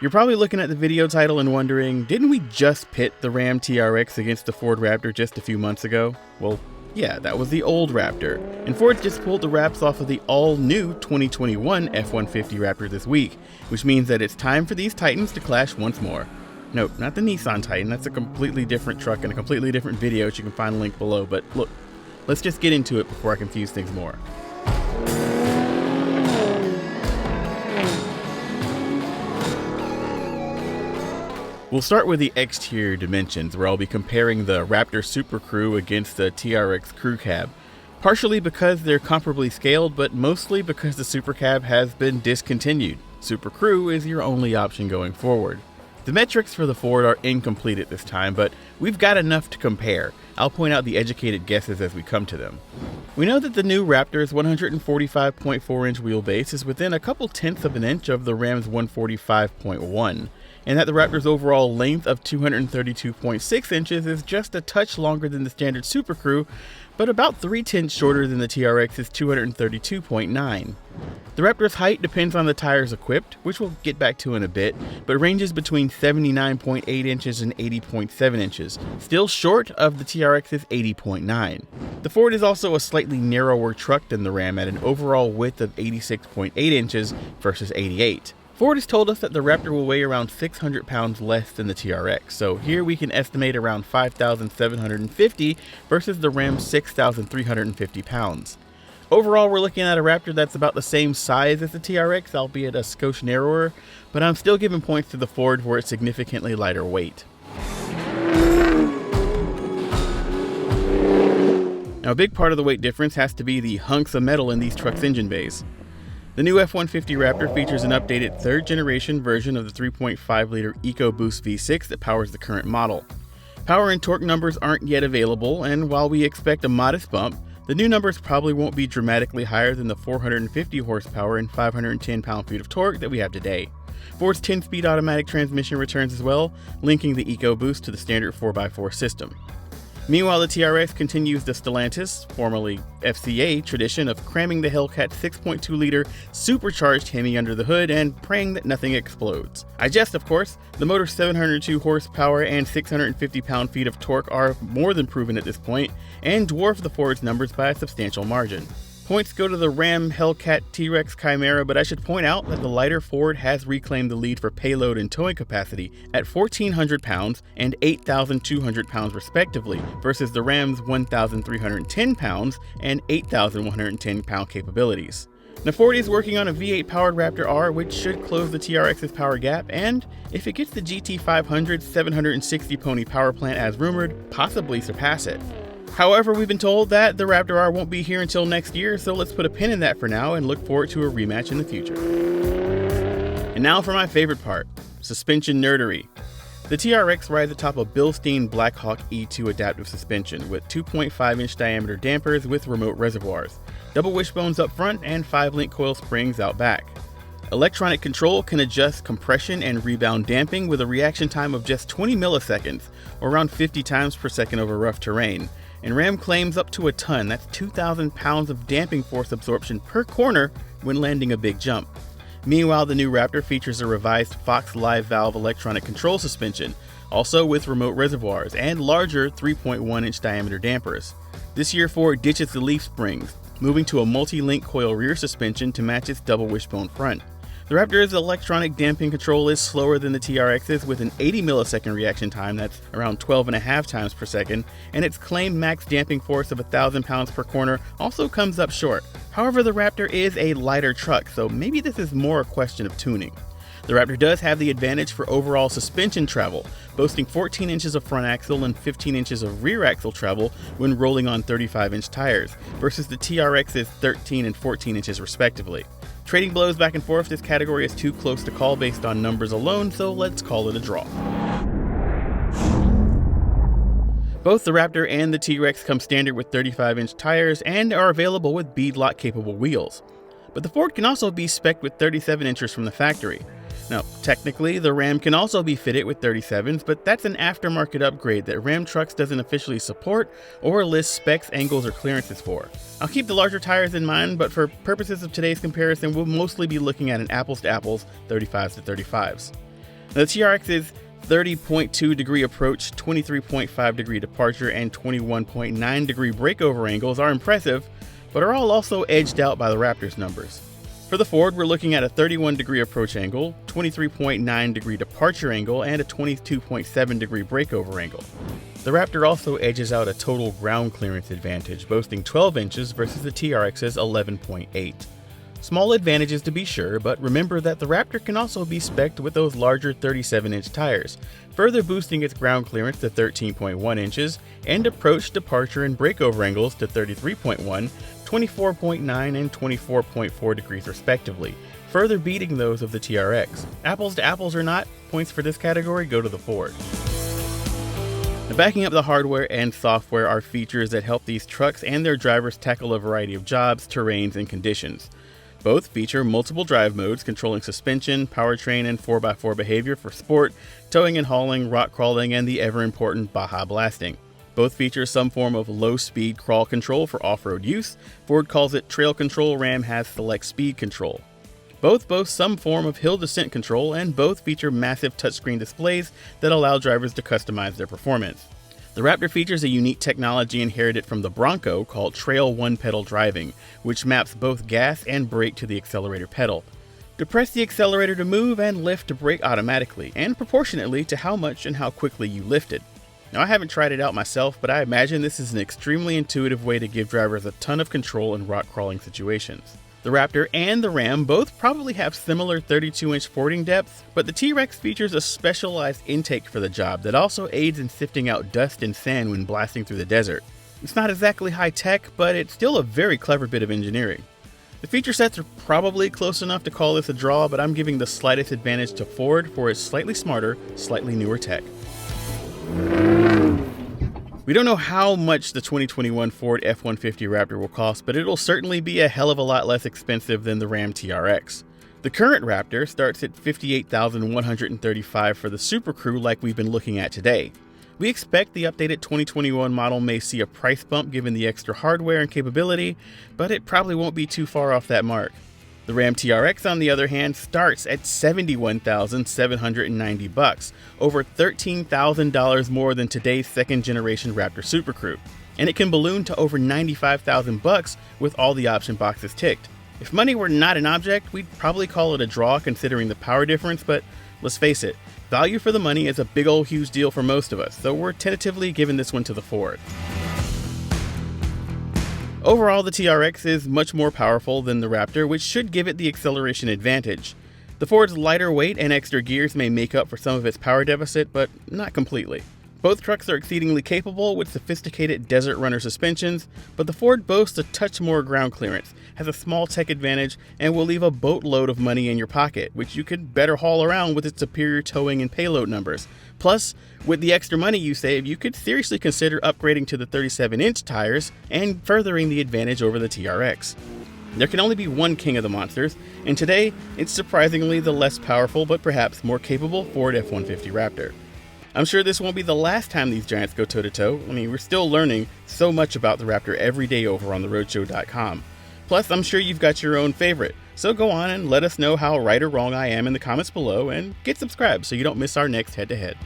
You're probably looking at the video title and wondering, didn't we just pit the Ram TRX against the Ford Raptor just a few months ago? Well, yeah, that was the old Raptor, and Ford just pulled the wraps off of the all-new 2021 F-150 Raptor this week, which means that it's time for these titans to clash once more. No, not the Nissan Titan, that's a completely different truck and a completely different video which you can find a link below, but look, let's just get into it before I confuse things more. We'll start with the exterior dimensions, where I'll be comparing the Raptor Super Crew against the TRX Crew Cab, partially because they're comparably scaled, but mostly because the Super Cab has been discontinued. Super Crew is your only option going forward. The metrics for the Ford are incomplete at this time, but we've got enough to compare. I'll point out the educated guesses as we come to them. We know that the new Raptor's 145.4-inch wheelbase is within a couple tenths of an inch of the Ram's 145.1. and that the Raptor's overall length of 232.6 inches is just a touch longer than the standard Super Crew, but about 3/10 shorter than the TRX's 232.9. The Raptor's height depends on the tires equipped, which we'll get back to in a bit, but ranges between 79.8 inches and 80.7 inches, still short of the TRX's 80.9. The Ford is also a slightly narrower truck than the Ram at an overall width of 86.8 inches versus 88. Ford has told us that the Raptor will weigh around 600 pounds less than the TRX, so here we can estimate around 5,750 versus the Ram's 6,350 pounds. Overall, we're looking at a Raptor that's about the same size as the TRX, albeit a skosh narrower, but I'm still giving points to the Ford for its significantly lighter weight. Now, a big part of the weight difference has to be the hunks of metal in these trucks' engine bays. The new F-150 Raptor features an updated third-generation version of the 3.5-liter EcoBoost V6 that powers the current model. Power and torque numbers aren't yet available, and while we expect a modest bump, the new numbers probably won't be dramatically higher than the 450 horsepower and 510 pound-feet of torque that we have today. Ford's 10-speed automatic transmission returns as well, linking the EcoBoost to the standard 4x4 system. Meanwhile, the TRX continues the Stellantis, formerly FCA, tradition of cramming the Hellcat 6.2-liter supercharged Hemi under the hood and praying that nothing explodes. I jest, of course. The motor's 702 horsepower and 650 pound-feet of torque are more than proven at this point, and dwarf the Ford's numbers by a substantial margin. Points go to the Ram Hellcat T-Rex Chimera, but I should point out that the lighter Ford has reclaimed the lead for payload and towing capacity at 1,400 pounds and 8,200 pounds respectively, versus the Ram's 1,310 pounds and 8,110 pound capabilities. Now, Ford is working on a V8 powered Raptor R, which should close the TRX's power gap, and if it gets the GT500's 760 pony power plant as rumored, possibly surpass it. However, we've been told that the Raptor R won't be here until next year, so let's put a pin in that for now and look forward to a rematch in the future. And now for my favorite part, suspension nerdery. The TRX rides atop a Bilstein Blackhawk E2 adaptive suspension with 2.5-inch diameter dampers with remote reservoirs, double wishbones up front, and 5-link coil springs out back. Electronic control can adjust compression and rebound damping with a reaction time of just 20 milliseconds, or around 50 times per second over rough terrain. And Ram claims up to a ton, that's 2,000 pounds of damping force absorption per corner when landing a big jump. Meanwhile, the new Raptor features a revised Fox Live Valve electronic control suspension, also with remote reservoirs and larger 3.1-inch diameter dampers. This year, Ford ditches the leaf springs, moving to a multi-link coil rear suspension to match its double wishbone front. The Raptor's electronic damping control is slower than the TRX's with an 80 millisecond reaction time, that's around 12.5 times per second, and its claimed max damping force of 1,000 pounds per corner also comes up short. However, the Raptor is a lighter truck, so maybe this is more a question of tuning. The Raptor does have the advantage for overall suspension travel, boasting 14 inches of front axle and 15 inches of rear axle travel when rolling on 35-inch tires, versus the TRX's 13 and 14 inches respectively. Trading blows back and forth, this category is too close to call based on numbers alone, so let's call it a draw. Both the Raptor and the T-Rex come standard with 35-inch tires and are available with beadlock capable wheels. But the Ford can also be spec'd with 37 inches from the factory. Now, technically, the Ram can also be fitted with 37s, but that's an aftermarket upgrade that Ram Trucks doesn't officially support or list specs, angles, or clearances for. I'll keep the larger tires in mind, but for purposes of today's comparison, we'll mostly be looking at an apples-to-apples 35s to 35s. Now, the TRX's 30.2 degree approach, 23.5 degree departure, and 21.9 degree breakover angles are impressive, but are all also edged out by the Raptor's numbers. For the Ford, we're looking at a 31 degree approach angle, 23.9 degree departure angle, and a 22.7 degree breakover angle. The Raptor also edges out a total ground clearance advantage, boasting 12 inches versus the TRX's 11.8. Small advantages to be sure, but remember that the Raptor can also be spec'd with those larger 37-inch tires, further boosting its ground clearance to 13.1 inches and approach, departure, and breakover angles to 33.1, 24.9, and 24.4 degrees respectively, further beating those of the TRX. Apples to apples or not, points for this category go to the Ford. Now, backing up the hardware and software are features that help these trucks and their drivers tackle a variety of jobs, terrains, and conditions. Both feature multiple drive modes controlling suspension, powertrain, and 4x4 behavior for sport, towing and hauling, rock crawling, and the ever-important Baja blasting. Both feature some form of low-speed crawl control for off-road use. Ford calls it trail control, Ram has select speed control. Both boast some form of hill descent control, and both feature massive touchscreen displays that allow drivers to customize their performance. The Raptor features a unique technology inherited from the Bronco called Trail one-pedal driving, which maps both gas and brake to the accelerator pedal. Depress the accelerator to move and lift to brake automatically, and proportionately to how much and how quickly you lift it. Now, I haven't tried it out myself, but I imagine this is an extremely intuitive way to give drivers a ton of control in rock crawling situations. The Raptor and the Ram both probably have similar 32-inch fording depths, but the TRX features a specialized intake for the job that also aids in sifting out dust and sand when blasting through the desert. It's not exactly high-tech, but it's still a very clever bit of engineering. The feature sets are probably close enough to call this a draw, but I'm giving the slightest advantage to Ford for its slightly smarter, slightly newer tech. We don't know how much the 2021 Ford F-150 Raptor will cost, but it'll certainly be a hell of a lot less expensive than the Ram TRX. The current Raptor starts at $58,135 for the Super Crew like we've been looking at today. We expect the updated 2021 model may see a price bump given the extra hardware and capability, but it probably won't be too far off that mark. The Ram TRX, on the other hand, starts at $71,790, over $13,000 more than today's second-generation Raptor Super Crew, and it can balloon to over $95,000 with all the option boxes ticked. If money were not an object, we'd probably call it a draw considering the power difference, but let's face it, value for the money is a big old huge deal for most of us, so we're tentatively giving this one to the Ford. Overall, the TRX is much more powerful than the Raptor, which should give it the acceleration advantage. The Ford's lighter weight and extra gears may make up for some of its power deficit, but not completely. Both trucks are exceedingly capable with sophisticated Desert Runner suspensions, but the Ford boasts a touch more ground clearance, has a small tech advantage, and will leave a boatload of money in your pocket, which you could better haul around with its superior towing and payload numbers. Plus, with the extra money you save, you could seriously consider upgrading to the 37-inch tires and furthering the advantage over the TRX. There can only be one king of the monsters, and today, it's surprisingly the less powerful but perhaps more capable Ford F-150 Raptor. I'm sure this won't be the last time these giants go toe-to-toe. I mean, we're still learning so much about the Raptor every day over on theroadshow.com. Plus, I'm sure you've got your own favorite, so go on and let us know how right or wrong I am in the comments below, and get subscribed so you don't miss our next head-to-head.